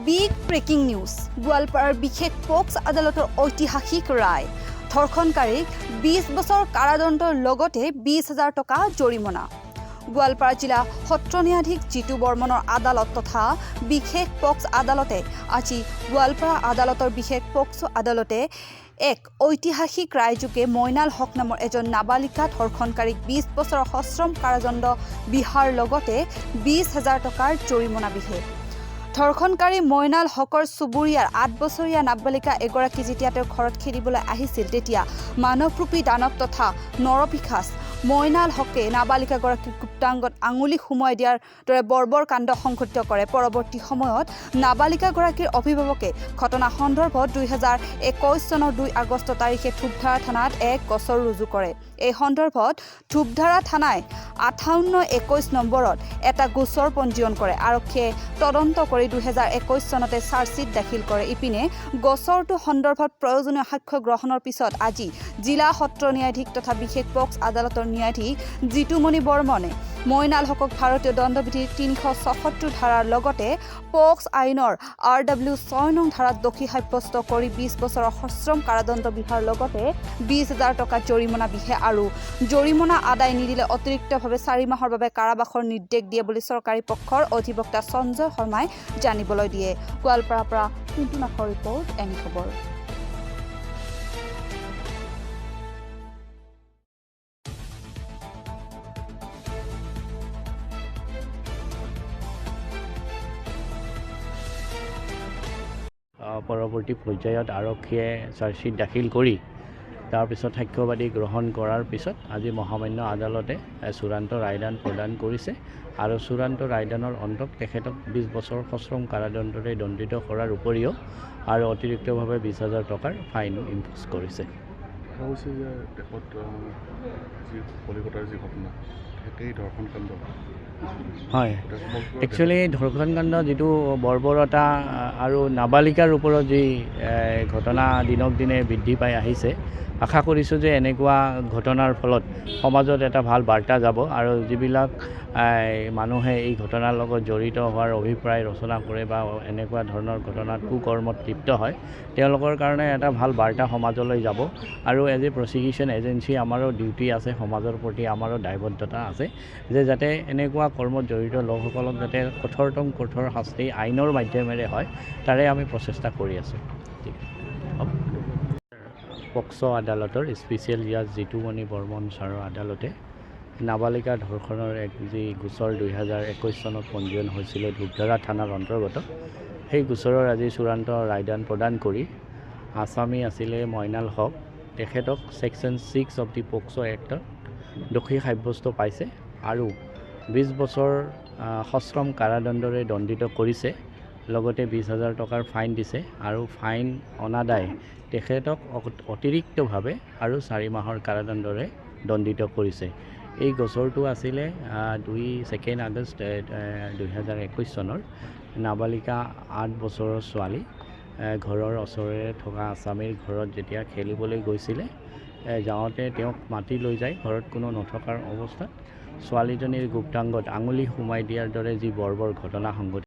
big breaking news গোৱালপাৰাৰ বিশেষ পক্স আদালতৰ ঐতিহাসিক ৰায় ধৰ্ষণকাৰীক 20 বছৰ কাৰাদণ্ডৰ লগতে 20,000 টকা জৰিমনা গোৱালপাৰা জিলা সত্ৰ ন্যায়াধীশ জিতু বৰ্মনৰ আদালত তথা বিশেষ পক্স আদালতে আজি গোৱালপাৰা আদালতৰ বিশেষ পক্স আদালতে এক ঐতিহাসিক ৰায়যোগে মইনাল হক নামৰ এজন নাবালিকা ধৰ্ষণকাৰীক 20 বছৰৰ সশ্ৰম কাৰাদণ্ড বিহাৰ লগতে 20,000 টকাৰ জৰিমনা বিহে ধৰ্ষণকাৰী মইনাল হকৰ চুবুৰীয়াৰ 8 বছৰীয়া নাবালিকা এগৰাকী যেতিয়া তেওঁৰ ঘৰত খেলিবলৈ আহিছিল তেতিয়া মানৱৰূপী দানৱ তথা নৰপিশাচ মইনাল হকে নাবালিকাগৰাকীৰ গুপ্তাংগত আঙুলি সুমুৱাই দিয়াৰ দৰে বৰ্বৰ কাণ্ড সংঘটিত কৰে পৰৱৰ্তী সময়ত নাবালিকাগৰাকীৰ অভিভাৱকে ঘটনা সন্দৰ্ভত 2021 চনৰ 2 আগষ্ট তাৰিখে ধূপধাৰা থানাত এক গোচৰ ৰুজু কৰে এই সন্দৰ্ভত ধূপধাৰা থানাই 5821 নম্বৰত এটা গোচৰ পঞ্জীয়ন কৰে আৰক্ষীয়ে তদন্ত কৰি 2021 চনতে চাৰ্জশ্বিট দাখিল কৰে ইপিনে গোচৰটো সন্দৰ্ভত প্ৰয়োজনীয় সাক্ষ্য গ্ৰহণৰ পিছত আজি জিলা সত্ৰ ন্যায়াধীশ তথা বিশেষ পক্স আদালতৰ ন্যায়াধীশ জিতুমণি বৰ্মনে মইনাল হকক ভাৰতীয় দণ্ডবিধিৰ 376 ধাৰাৰ লগতে পক্স আইনৰ RW 6 নং ধাৰাত দোষী সাব্যস্ত কৰি 20 বছৰৰ সশ্ৰম কাৰাদণ্ড বিহাৰ লগতে 20,000 টকা জৰিমনা বিহে আৰু জৰিমনা আদায় নিদিলে অতিৰিক্তভাৱে 4 মাহৰ বাবে কাৰাবাসৰ নিৰ্দেশ দিয়ে বুলি চৰকাৰী পক্ষৰ অধিবক্তা সঞ্জয় শৰ্মাই জানিবলৈ দিয়ে গোৱালপাৰাৰ পৰা পিণ্টু নাথৰ ৰিপৰ্ট এনি খবৰ পৰৱৰ্তী পৰ্যায়ত আৰক্ষীয়ে চাৰ্জশ্বিট দাখিল কৰি তাৰপিছত সাক্ষ্যবাদী গ্ৰহণ কৰাৰ পিছত আজি মহামান্য আদালতে চূড়ান্ত ৰায়দান প্ৰদান কৰিছে আৰু চূড়ান্ত ৰায়দানৰ অন্তত তেখেতক 20 বছৰ সশ্ৰম কাৰাদণ্ডৰে দণ্ডিত কৰাৰ উপৰিও আৰু অতিৰিক্তভাৱে 20,000 টকাৰ ফাইন ইম্প'জ কৰিছে হৈছে যে দেশত যি কলিকতাৰ যি ঘটনা সেই ধৰ্ষণকাণ্ড হয় একচুৱেলি ধৰ্ষণকাণ্ড যিটো বৰ্বৰতা আৰু নাবালিকাৰ ওপৰত যি ঘটনা দিনক দিনে বৃদ্ধি পাই আহিছে আশা কৰিছোঁ যে এনেকুৱা ঘটনাৰ ফলত সমাজত এটা ভাল বাৰ্তা যাব আৰু যিবিলাক মানুহে এই ঘটনাৰ লগত জড়িত হোৱাৰ অভিপ্ৰায় ৰচনা কৰে বা এনেকুৱা ধৰণৰ ঘটনাত কুকৰ্মত লিপ্ত হয় তেওঁলোকৰ কাৰণে এটা ভাল বাৰ্তা সমাজলৈ যাব আৰু এজ এ প্ৰচিকিউশ্যন এজেঞ্চি আমাৰো ডিউটি আছে সমাজৰ প্ৰতি আমাৰো দায়বদ্ধতা আছে যে যাতে এনেকুৱা কৰ্মত জড়িত লোকসকলক যাতে কঠোৰতম কঠোৰ শাস্তি আইনৰ মাধ্যমেৰে হয় তাৰে আমি প্ৰচেষ্টা কৰি আছোঁ ঠিক পক্সো আদালতৰ স্পেচিয়েল জাজ জিতুমণি বৰ্মন ছাৰৰ আদালতে নাবালিকা ধৰ্ষণৰ এক যি গোচৰ 2021 চনত পঞ্জীয়ন হৈছিল ধূপধাৰা থানাৰ অন্তৰ্গত সেই গোচৰৰ আজি চূড়ান্ত ৰায়দান প্ৰদান কৰি আসামী আছিলে মইনাল হক তেখেতক ছেকশ্যন 6 অফ দি পক্সো এক্টত দোষী সাব্যস্ত পাইছে আৰু 20 বছৰ সশ্ৰম কাৰাদণ্ডৰে দণ্ডিত কৰিছে লগতে 20,000 টকাৰ ফাইন দিছে আৰু ফাইন অনাদায় তেখেতক অতিৰিক্তভাৱে আৰু 4 মাহৰ কাৰাদণ্ডৰে দণ্ডিত কৰিছে এই গোচৰটো আছিলে 2 আগষ্ট 2021 চনৰ নাবালিকা 8 বছৰৰ ছোৱালী ঘৰৰ ওচৰৰে থকা আসামীৰ ঘৰত যেতিয়া খেলিবলৈ গৈছিলে যাওঁতে তেওঁক মাতি লৈ যায় ঘৰত কোনো নথকাৰ অৱস্থাত ছোৱালীজনীৰ গুপ্তাংগত আঙুলি সুমাই দিয়াৰ দৰে যি বৰ্বৰ ঘটনা সংঘটিত